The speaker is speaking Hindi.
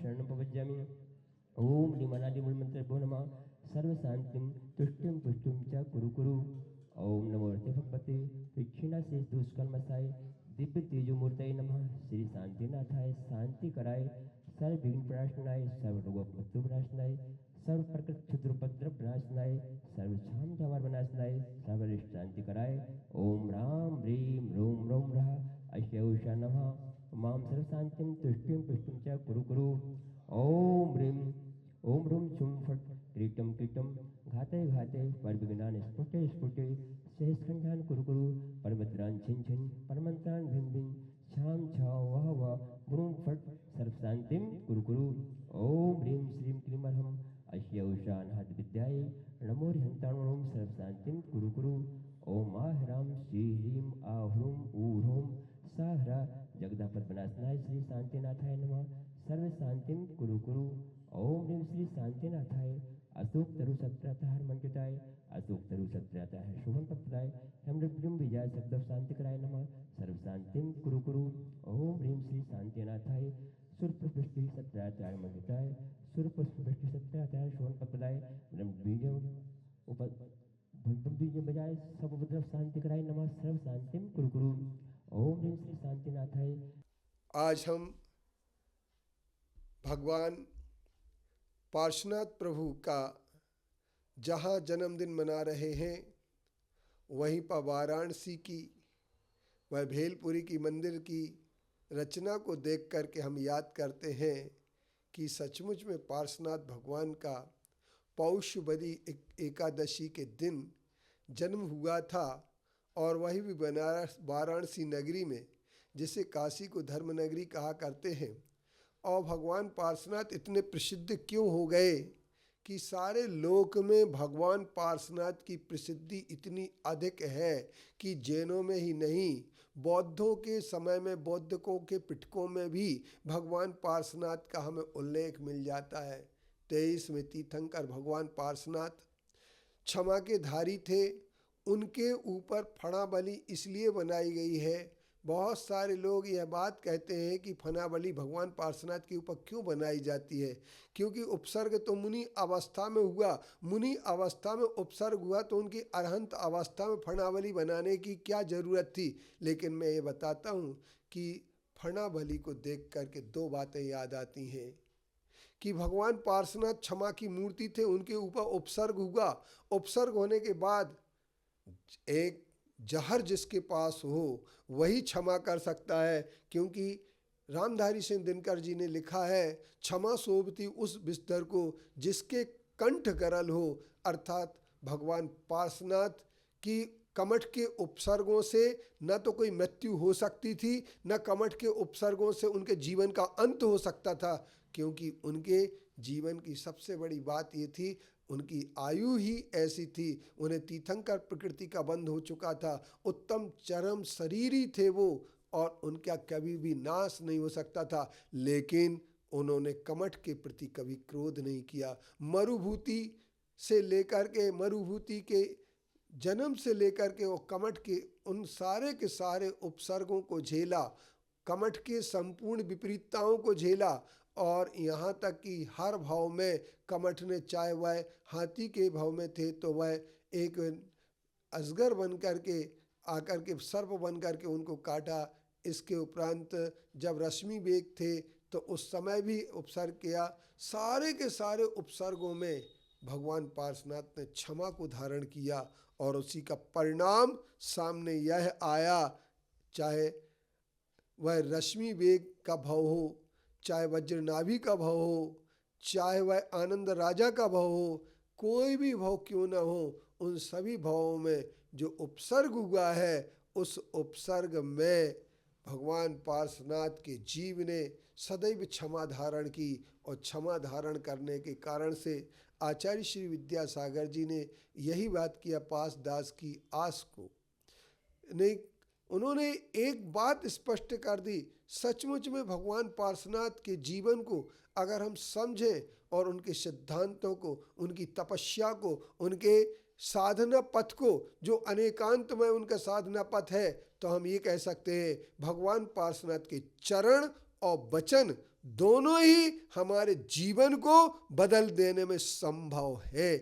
शरणं प्रपद्यामि। ओम ह्रीमनादिमूलमन्त्रेभ्यो नमः। सर्वशान्तिं तुष्टिं पुष्टिं च कुरु कुरु। ओम नमो भगवते दक्षिणाशेष दुष्कर्मसाय दिव्य तेजोमूर्तये नमः। श्री शांतिनाथाय शांति कराय सर्व विघ्न प्रणाशनाय सर्व रोग प्रणाशनाय सर्व प्रकृत क्षुद्रोपद्रव विनाशनाय सर्व छाम झावर विनाशनाय सर्व शांति कराय। ओम राम ह्रीम रोम रोम रः अश्य नमः। मां सर्व शांतिं तुष्टिं पुष्टिं च कुरु कुरु। ओम ह्रीम ओम ह्रूम छुम फट क्रीटम कीटम घाते घाते परविघ्नान स्फुटे स्फुटे सहस्कंठान कुरु कुरु परमद्रान छिन छिन परमंत्रान भिन भिन छाम छाव वह वह ब्रूम फट सर्व शांतिं कुरु कुरु। ओम ह्रीम श्रीम क्लीम अर्हम अश्य उषान हाथ विद्याय नमो हंताणुम सर्व शांतिं कुरु कुरु। ओम आहराम श्री ह्रीम आह्रूम ऊह्रूम साहरा जगदापद विनाशनाय श्री शांतिनाथाय नमः। सर्व शांतिं कुरु कुरु। ओम ह्रीम श्री शांतिनाथाय अशोक तरु सत्रातः हरमंजुताय अशोक तरु सत्रातः शुभम पत्राय हेमृत्युम विजय शब्द शांति कराय नमः। सर्व शांतिं कुरु कुरु। ओम ह्रीम श्री शांतिनाथाय सुरपुष्टि सत्रातः हरमंजुताय सुरपुष्टि सत्रातः शुभम पत्राय बीजम उप बीज बजाय सब उपद्रव शांति कराय नमः। सर्व शांतिं कुरु कुरु। ओम ह्रीम श्री शांतिनाथाय। आज हम भगवान पार्श्वनाथ प्रभु का जहाँ जन्मदिन मना रहे हैं वहीं पर वाराणसी की वह भेलपुरी की मंदिर की रचना को देख कर के हम याद करते हैं कि सचमुच में पार्श्वनाथ भगवान का पौष बदी एकादशी के दिन जन्म हुआ था और वही भी बनारस वाराणसी नगरी में, जिसे काशी को धर्म नगरी कहा करते हैं। और भगवान पार्श्वनाथ इतने प्रसिद्ध क्यों हो गए कि सारे लोक में भगवान पार्श्वनाथ की प्रसिद्धि इतनी अधिक है कि जैनों में ही नहीं, बौद्धों के समय में बौद्धकों के पिटकों में भी भगवान पार्श्वनाथ का हमें उल्लेख मिल जाता है। 23 में तीर्थंकर भगवान पार्श्वनाथ क्षमा के धारी थे। उनके ऊपर फणा बलि इसलिए बनाई गई है। बहुत सारे लोग यह बात कहते हैं कि फना बलि भगवान पार्श्वनाथ के ऊपर क्यों बनाई जाती है, क्योंकि उपसर्ग तो मुनि अवस्था में हुआ, मुनि अवस्था में उपसर्ग हुआ तो उनकी अरहंत अवस्था में फना बलि बनाने की क्या ज़रूरत थी। लेकिन मैं ये बताता हूँ कि फना बलि को देख करके दो बातें याद आती हैं कि भगवान पार्श्वनाथ क्षमा की मूर्ति थे, उनके ऊपर उपसर्ग हुआ। उपसर्ग होने के बाद एक जहर जिसके पास हो वही क्षमा कर सकता है, क्योंकि रामधारी सिंह दिनकर जी ने लिखा है क्षमा शोभती उस बिस्तर को जिसके कंठ गरल हो। अर्थात भगवान पार्श्वनाथ की कमठ के उपसर्गों से न तो कोई मृत्यु हो सकती थी, न कमठ के उपसर्गों से उनके जीवन का अंत हो सकता था, क्योंकि उनके जीवन की सबसे बड़ी बात ये थी, उनकी आयु ही ऐसी थी। उन्हें तीर्थंकर प्रकृति का बंध हो चुका था, उत्तम चरम शरीर ही थे वो, और उनका कभी भी नाश नहीं हो सकता था। लेकिन उन्होंने कमठ के प्रति कभी क्रोध नहीं किया। मरुभूति से लेकर के, मरुभूति के जन्म से लेकर के वो कमठ के उन सारे के सारे उपसर्गों को झेला, कमठ के संपूर्ण विपरीतताओं को झेला, और यहाँ तक कि हर भाव में कमठ ने, चाहे वह हाथी के भाव में थे तो वह एक अजगर बन कर के आकर के सर्प बन कर के उनको काटा। इसके उपरांत जब रश्मि वेग थे तो उस समय भी उपसर्ग किया। सारे के सारे उपसर्गों में भगवान पार्श्वनाथ ने क्षमा को धारण किया, और उसी का परिणाम सामने यह आया। चाहे वह रश्मि वेग का भाव हो, चाहे वज्रनाभि का भाव हो, चाहे वह आनंद राजा का भाव हो, कोई भी भाव क्यों न हो, उन सभी भावों में जो उपसर्ग हुआ है उस उपसर्ग में भगवान पार्श्वनाथ के जीव ने सदैव क्षमा धारण की। और क्षमा धारण करने के कारण से आचार्य श्री विद्यासागर जी ने यही बात किया पास दास की आस को नहीं, उन्होंने एक बात स्पष्ट कर दी। सचमुच में भगवान पार्श्वनाथ के जीवन को अगर हम समझें और उनके सिद्धांतों को, उनकी तपस्या को, उनके साधना पथ को, जो अनेकांत में उनका साधना पथ है, तो हम ये कह सकते हैं भगवान पार्श्वनाथ के चरण और वचन दोनों ही हमारे जीवन को बदल देने में संभव है।